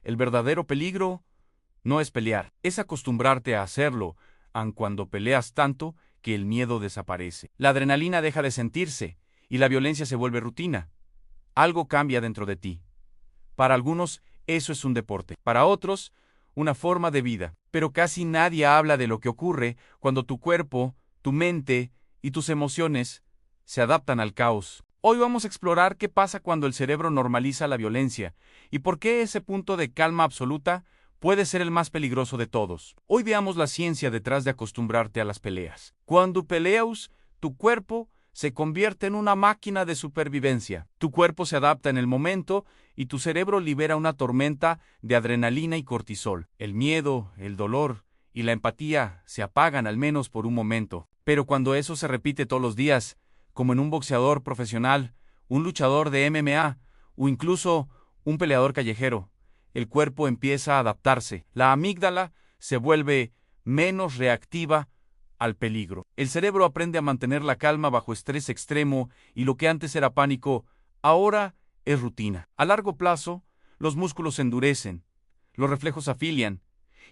El verdadero peligro no es pelear, es acostumbrarte a hacerlo, aun cuando peleas tanto que el miedo desaparece. La adrenalina deja de sentirse y la violencia se vuelve rutina. Algo cambia dentro de ti. Para algunos, eso es un deporte. Para otros, una forma de vida. Pero casi nadie habla de lo que ocurre cuando tu cuerpo, tu mente y tus emociones se adaptan al caos. Hoy vamos a explorar qué pasa cuando el cerebro normaliza la violencia y por qué ese punto de calma absoluta puede ser el más peligroso de todos. Hoy veamos la ciencia detrás de acostumbrarte a las peleas. Cuando peleas, tu cuerpo se convierte en una máquina de supervivencia. Tu cuerpo se adapta en el momento y tu cerebro libera una tormenta de adrenalina y cortisol. El miedo, el dolor y la empatía se apagan al menos por un momento. Pero cuando eso se repite todos los días, como en un boxeador profesional, un luchador de MMA o incluso un peleador callejero, el cuerpo empieza a adaptarse. La amígdala se vuelve menos reactiva al peligro. El cerebro aprende a mantener la calma bajo estrés extremo y lo que antes era pánico, ahora es rutina. A largo plazo, los músculos se endurecen, los reflejos afilian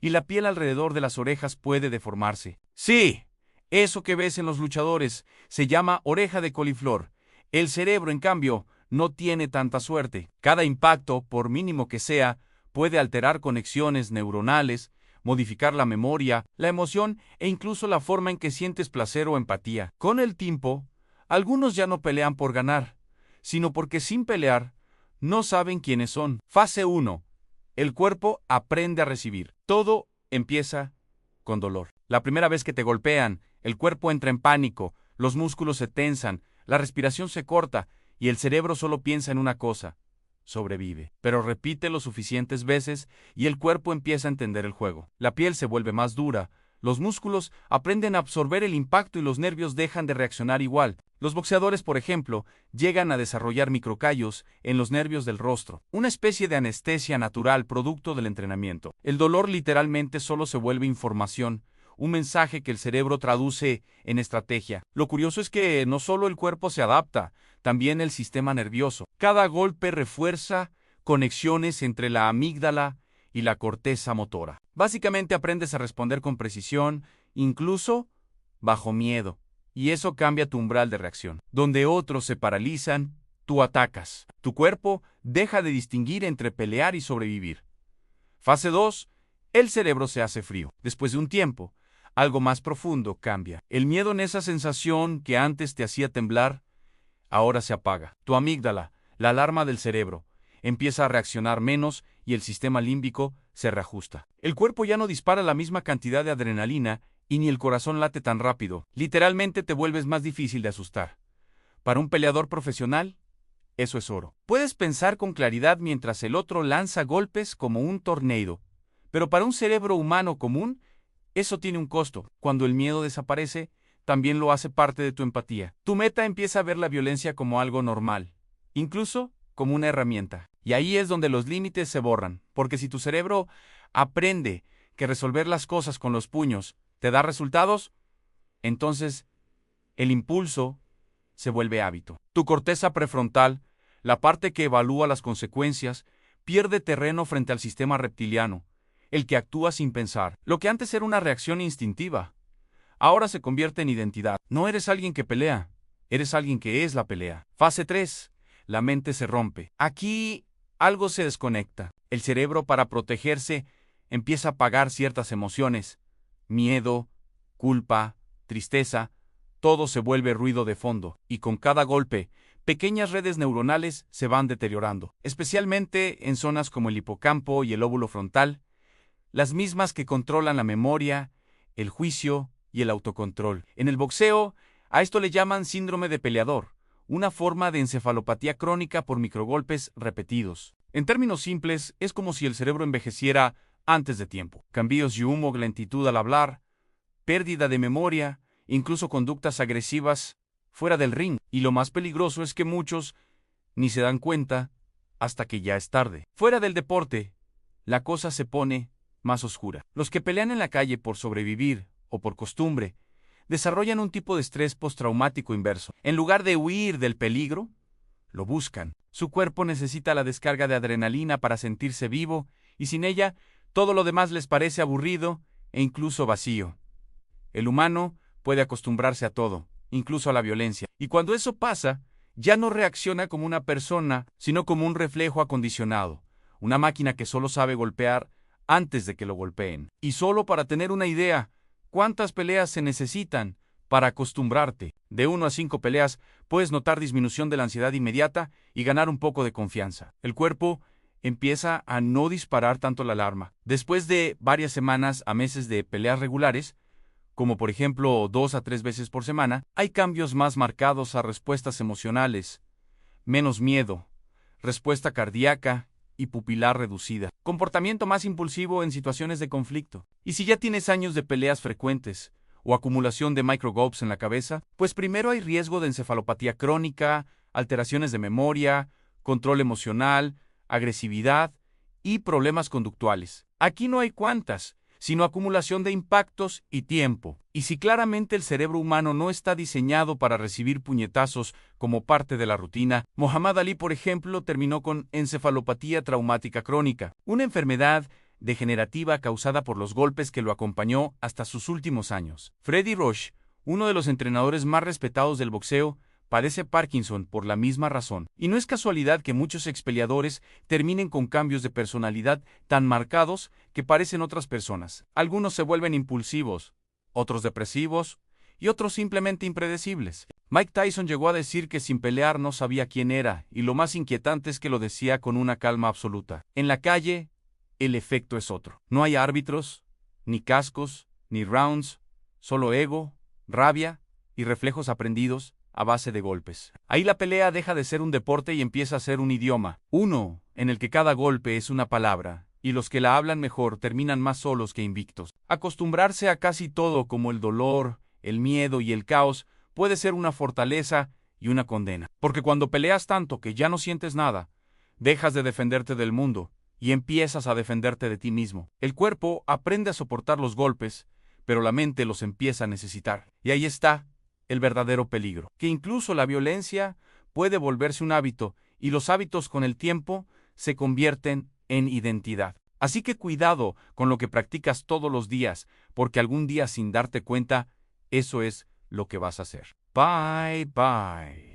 y la piel alrededor de las orejas puede deformarse. Sí, eso que ves en los luchadores se llama oreja de coliflor. El cerebro, en cambio, no tiene tanta suerte. Cada impacto, por mínimo que sea, puede alterar conexiones neuronales, modificar la memoria, la emoción e incluso la forma en que sientes placer o empatía. Con el tiempo, algunos ya no pelean por ganar, sino porque sin pelear, no saben quiénes son. Fase 1. El cuerpo aprende a recibir. Todo empieza con dolor. La primera vez que te golpean, el cuerpo entra en pánico, los músculos se tensan, la respiración se corta y el cerebro solo piensa en una cosa: sobrevive. Pero repite lo suficientes veces y el cuerpo empieza a entender el juego. La piel se vuelve más dura, los músculos aprenden a absorber el impacto y los nervios dejan de reaccionar igual. Los boxeadores, por ejemplo, llegan a desarrollar microcallos en los nervios del rostro, una especie de anestesia natural producto del entrenamiento. El dolor literalmente solo se vuelve información, un mensaje que el cerebro traduce en estrategia. Lo curioso es que no solo el cuerpo se adapta, también el sistema nervioso. Cada golpe refuerza conexiones entre la amígdala y la corteza motora. Básicamente aprendes a responder con precisión, incluso bajo miedo. Y eso cambia tu umbral de reacción. Donde otros se paralizan, tú atacas. Tu cuerpo deja de distinguir entre pelear y sobrevivir. Fase 2. El cerebro se hace frío. Después de un tiempo, algo más profundo cambia. El miedo en esa sensación que antes te hacía temblar, ahora se apaga. Tu amígdala, la alarma del cerebro, empieza a reaccionar menos y el sistema límbico se reajusta. El cuerpo ya no dispara la misma cantidad de adrenalina y ni el corazón late tan rápido. Literalmente te vuelves más difícil de asustar. Para un peleador profesional, eso es oro. Puedes pensar con claridad mientras el otro lanza golpes como un tornado. Pero para un cerebro humano común, eso tiene un costo. Cuando el miedo desaparece, también lo hace parte de tu empatía. Tu meta empieza a ver la violencia como algo normal, incluso como una herramienta. Y ahí es donde los límites se borran, porque si tu cerebro aprende que resolver las cosas con los puños te da resultados, entonces el impulso se vuelve hábito. Tu corteza prefrontal, la parte que evalúa las consecuencias, pierde terreno frente al sistema reptiliano, el que actúa sin pensar. Lo que antes era una reacción instintiva, ahora se convierte en identidad. No eres alguien que pelea, eres alguien que es la pelea. Fase 3. La mente se rompe. Aquí algo se desconecta. El cerebro, para protegerse, empieza a apagar ciertas emociones. Miedo, culpa, tristeza, todo se vuelve ruido de fondo. Y con cada golpe, pequeñas redes neuronales se van deteriorando, especialmente en zonas como el hipocampo y el lóbulo frontal, las mismas que controlan la memoria, el juicio y el autocontrol. En el boxeo, a esto le llaman síndrome de peleador, una forma de encefalopatía crónica por microgolpes repetidos. En términos simples, es como si el cerebro envejeciera antes de tiempo. Cambios de humor, lentitud al hablar, pérdida de memoria, incluso conductas agresivas fuera del ring. Y lo más peligroso es que muchos ni se dan cuenta hasta que ya es tarde. Fuera del deporte, la cosa se pone más oscura. Los que pelean en la calle por sobrevivir o por costumbre desarrollan un tipo de estrés postraumático inverso. En lugar de huir del peligro, lo buscan. Su cuerpo necesita la descarga de adrenalina para sentirse vivo y sin ella, todo lo demás les parece aburrido e incluso vacío. El humano puede acostumbrarse a todo, incluso a la violencia, y cuando eso pasa, ya no reacciona como una persona, sino como un reflejo acondicionado, una máquina que solo sabe golpear antes de que lo golpeen. Y solo para tener una idea, ¿cuántas peleas se necesitan para acostumbrarte? De 1 a 5 peleas puedes notar disminución de la ansiedad inmediata y ganar un poco de confianza. El cuerpo empieza a no disparar tanto la alarma. Después de varias semanas a meses de peleas regulares, como por ejemplo 2 a 3 veces por semana, hay cambios más marcados a respuestas emocionales, menos miedo, respuesta cardíaca y pupilar reducida, comportamiento más impulsivo en situaciones de conflicto. Y si ya tienes años de peleas frecuentes o acumulación de microgolpes en la cabeza, pues primero hay riesgo de encefalopatía crónica, alteraciones de memoria, control emocional, agresividad y problemas conductuales. Aquí no hay cuantas, sino acumulación de impactos y tiempo. Y si claramente el cerebro humano no está diseñado para recibir puñetazos como parte de la rutina, Muhammad Ali, por ejemplo, terminó con encefalopatía traumática crónica, una enfermedad degenerativa causada por los golpes que lo acompañó hasta sus últimos años. Freddie Roach, uno de los entrenadores más respetados del boxeo, padece Parkinson por la misma razón. Y no es casualidad que muchos expeleadores terminen con cambios de personalidad tan marcados que parecen otras personas. Algunos se vuelven impulsivos, otros depresivos y otros simplemente impredecibles. Mike Tyson llegó a decir que sin pelear no sabía quién era, y lo más inquietante es que lo decía con una calma absoluta. En la calle, el efecto es otro. No hay árbitros, ni cascos, ni rounds, solo ego, rabia y reflejos aprendidos a base de golpes. Ahí la pelea deja de ser un deporte y empieza a ser un idioma, uno en el que cada golpe es una palabra, y los que la hablan mejor terminan más solos que invictos. Acostumbrarse a casi todo, como el dolor, el miedo y el caos, puede ser una fortaleza y una condena. Porque cuando peleas tanto que ya no sientes nada, dejas de defenderte del mundo y empiezas a defenderte de ti mismo. El cuerpo aprende a soportar los golpes, pero la mente los empieza a necesitar. Y ahí está el verdadero peligro, que incluso la violencia puede volverse un hábito, y los hábitos con el tiempo se convierten en identidad. Así que cuidado con lo que practicas todos los días, porque algún día sin darte cuenta, eso es lo que vas a hacer. Bye, bye.